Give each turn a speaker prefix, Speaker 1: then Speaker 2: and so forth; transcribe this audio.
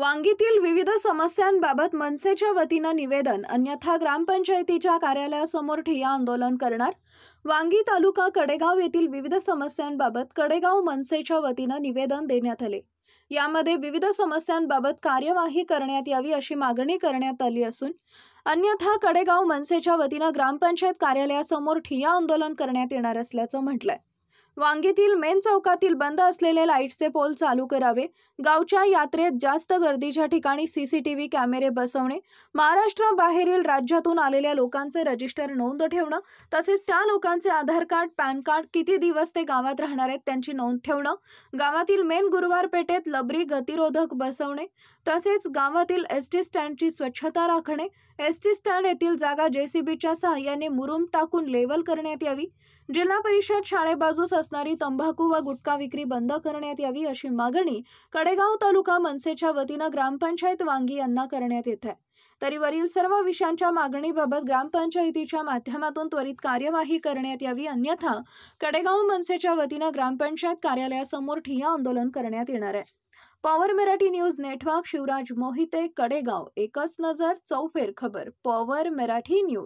Speaker 1: वांगीतील विविध समस्यांबाबत मनसेच्या वतीनं निवेदन, अन्यथा ग्रामपंचायतीच्या कार्यालयासमोर ठिय्या आंदोलन करणार। वांगी तालुका कडेगाव येथील विविध समस्यांबाबत कडेगाव मनसेच्या वतीनं निवेदन देण्यात आले। यामध्ये विविध समस्यांबाबत कार्यवाही करण्यात यावी अशी मागणी करण्यात आली असून अन्यथा कडेगाव मनसेच्या वतीनं ग्रामपंचायत कार्यालयासमोर ठिय्या आंदोलन करण्यात येणार असल्याचं म्हटलंय। वांगीतील मेन चौकातील बंद असलेले लाईटचे पोल चालू करावे, गावच्या यात्रेत जास्त गर्दीच्या ठिकाणी सीसीटीव्ही कॅमेरे बसवणे, महाराष्ट्राबाहेरील राज्यातून आलेल्या लोकांचे रजिस्टर नोंद ठेवणं, तसेच त्या लोकांचे आधार कार्ड, पॅन कार्ड, किती दिवस ते गावात राहणार आहेत त्यांची नोंद ठेवणं, गावातील मेन गुरुवार पेठेत लबरी गतिरोधक बसवणे, तसेच गावातील एसटी स्टँडची स्वच्छता राखणे, एसटी स्टँड येथील जागा जेसीबीच्या सहाय्याने मुरुम टाकून लेवल करण्यात यावी, जिल्हा परिषद शाळेबाजूस असणारी तंबाखू व गुटखा विक्री बंद करण्यात यावी अशी मागणी कडेगाव तालुका मनसेच्या वतीनं ग्रामपंचायत वांगी यांना करण्यात येत आहे। तरी वरील सर्व विषयांच्या मागणीबाबत ग्रामपंचायतीच्या माध्यमातून त्वरित कार्यवाही करण्यात यावी, अन्यथा कडेगाव मनसेच्या वतीनं ग्रामपंचायत कार्यालयासमोर ठिय्या आंदोलन करण्यात येणार आहे। Power Marathi news network, Shivraj Mohite, Kadegaon. एकच नजर, चौफेर खबर। Power Marathi news.